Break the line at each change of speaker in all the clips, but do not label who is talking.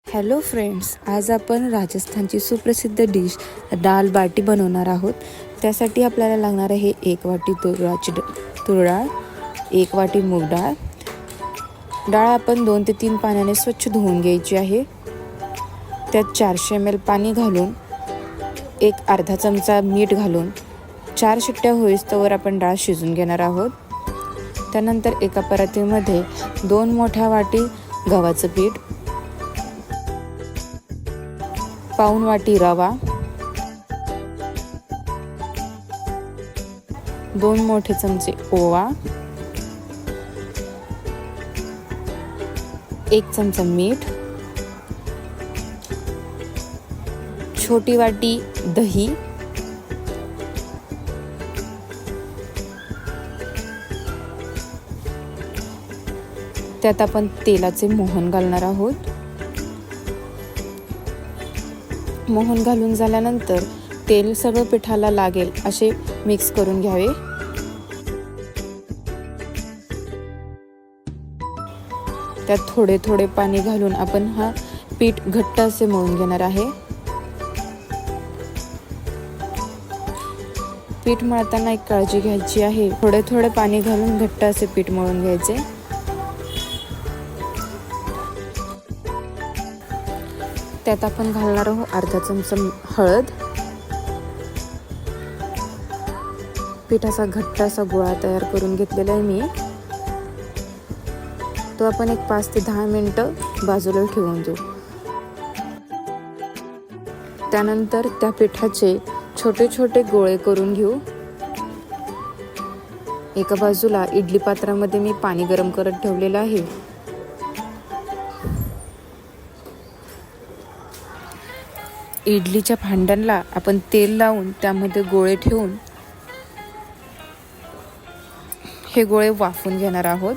Hello friends, आज आपण राजस्थानची सुप्रसिद्ध डिश दाल बाटी बनवणार आहोत। त्यासाठी आपल्याला लागणार आहे 1 वाटी तूर डाळ, 1 वाटी मूग डाळ। डाळ आपण 2 ते 3 पाण्याने स्वच्छ धुवून घ्यायची आहे। त्यात 400 ml पाणी घालून एक अर्धा चमचा मीठ घालून 4 शिट्ट्या होईस्तोवर आपण डाळ शिजून घेणार आहोत। त्यानंतर एका परातीमध्ये 2 मोठ्या वाटी गव्हाचं पीठ, पाऊण वाटी रवा, 2 मोठे चमचे ओवा, 1 चमचा मीठ, छोटी वाटी दही, त्यात आपण तेलाचे मोहन घालणार आहोत। मोहन घालून झाल्यानंतर तेल सगळं पिठाला लागेल असे मिक्स करून घ्यावे। त्यात थोडे थोडे पाणी घालून आपण हा पीठ घट्ट असे मळून घेणार आहे। पीठ मळताना एक काळजी घ्यायची आहे, थोडे थोडे पाणी घालून घट्ट असे पीठ मळून घ्यायचे। त्यात आपण घालणार आहोत अर्धा चमचा हळद। पिठाचा घट्ट असा गोळा तयार करून घेतलेला आहे मी। तो आपण एक 5 ते 10 मिनिटं बाजूला ठेवून देऊ। त्यानंतर त्या पिठाचे छोटे छोटे गोळे करून घेऊ। एका बाजूला इडली पात्रामध्ये मी पाणी गरम करत ठेवलेलं आहे। इडलीच्या भांड्याला आपण तेल लावून त्यामध्ये गोळे ठेवून हे गोळे वाफवून घेणार आहोत।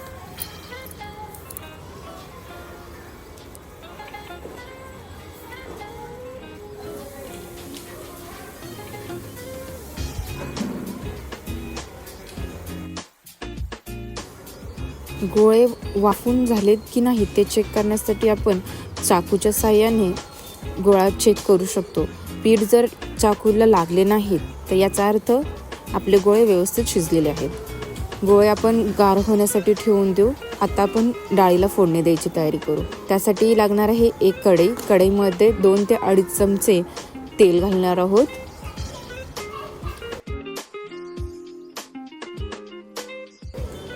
गोळे वाफून झालेत की नाही ते चेक करण्यासाठी आपण चाकूच्या साहाय्याने गोळा चेक करू शकतो। पीठ जर चाकूला लागले नाहीत तर याचा अर्थ आपले गोळे व्यवस्थित शिजलेले आहेत। गोळे आपण गार होण्यासाठी ठेवून देऊ। आता आपण डाळीला फोडणी द्यायची तयारी करू। त्यासाठी लागणार आहे एक कढई। कढईमध्ये 2 ते 2.5 चमचे तेल घालणार आहोत।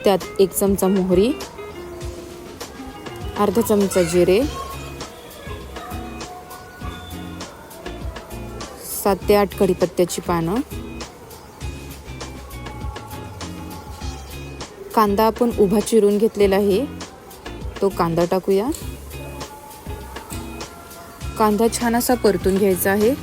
त्यात 1 चमचा मोहरी, अर्धा चमचा जिरे, 7 ते 8 कढीपत्त्याची पानं, कांदा आपण उभा चिरून घेतलेला आहे तो कांदा टाकूया। कांदा छान असा परतून घ्यायचा आहे।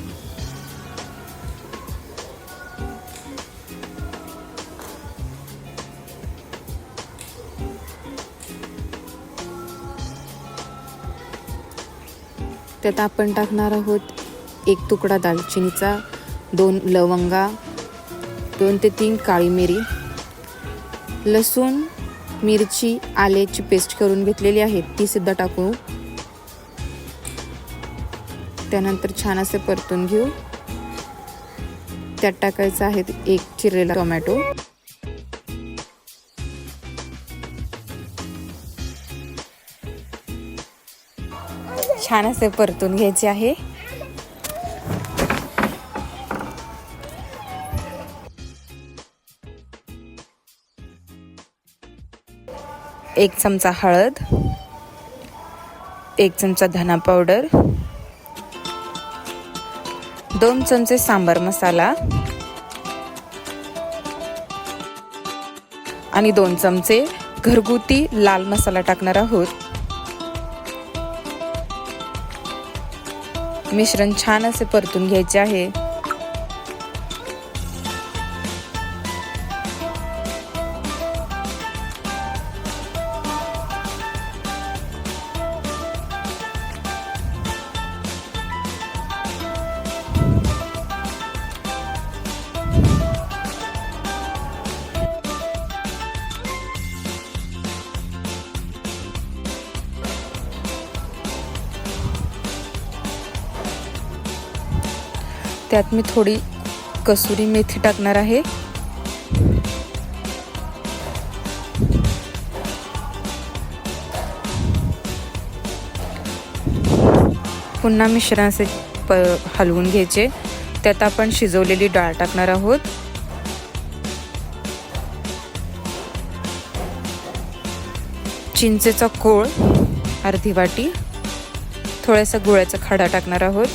त्यात आपण टाकणार आहोत 1 तुकडा दालचिनीचा, 2 लवंगा, 2 ते 3 काळी मिरी, लसूण, मिरची, आल्याची पेस्ट करून घेतलेली आहे ती सुद्धा टाकू। त्यानंतर छान असे परतून घेऊ। त्यात टाकायचा आहे 1 चिरलेला टोमॅटो, छान असे परतून घ्यायचे आहे। एक चमचा हळद, 1 चमचा धना पावडर, 2 चमचे सांबार मसाला आणि 2 चमचे घरगुती लाल मसाला टाकणार आहोत। मिश्रण छान असे परतून घ्यायचे आहे। त्यात मी थोडी कसुरी मेथी टाकणार आहे. पुन्हा मिश्रणाचे हलवून घ्यायचे. त्यात आपण शिजवलेली डाळ टाकणार आहोत. चिंचेचा कोळ अर्धी वाटी, थोडासा गुळाचा खडा टाकणार आहोत.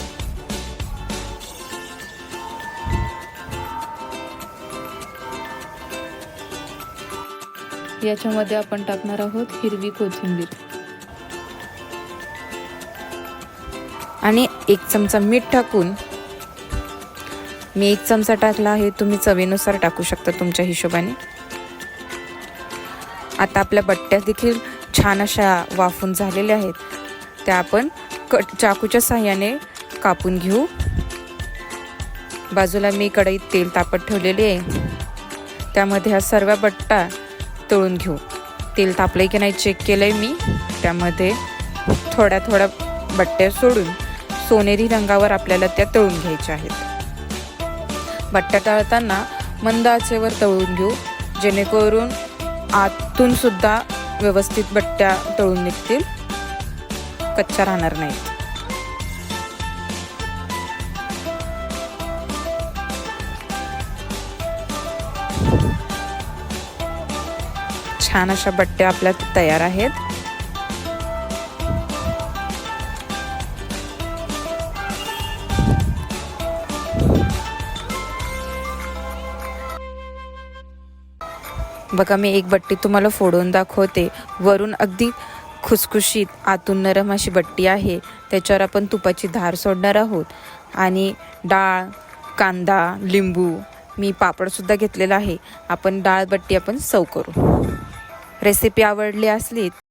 याच्यामध्ये आपण टाकणार आहोत हिरवी कोथिंबीर आणि 1 चमचा मीठ टाकून, मी 1 चमचा टाकला आहे, तुम्ही चवीनुसार टाकू शकता तुमच्या हिशोबाने. आता आपल्या बट्ट्या देखील छान अशा वाफून झालेल्या आहेत. त्या आपण चाकूच्या साहाय्याने कापून घेऊ. बाजूला मी कढईत तेल तापत ठेवलेले आहे. त्यामध्ये हा सर्व बट्टा तळून घेऊ. तेल तापलंय की नाही चेक केलंय मी. त्यामध्ये थोड्या थोड्या बट्ट्या सोडून सोनेरी रंगावर आपल्याला त्या तळून घ्यायच्या आहेत. बट्ट्या तळताना मंद आचेवर तळून घेऊ, जेणेकरून आतून सुद्धा व्यवस्थित बट्ट्या तळून निघतील, कच्च्या राहणार नाहीत. छान अशा बट्ट्या आपल्या तयार आहेत. बघा, मी एक बट्टी तुम्हाला फोडून दाखवते. वरून अगदी खुसखुशीत, आतून नरम अशी बट्टी आहे. त्याच्यावर आपण तुपाची धार सोडणार आहोत आणि डाळ, कांदा, लिंबू, मी पापडसुद्धा घेतलेला आहे. आपण डाळ बट्टी आपण सर्व करू. रेसिपी आवडली असली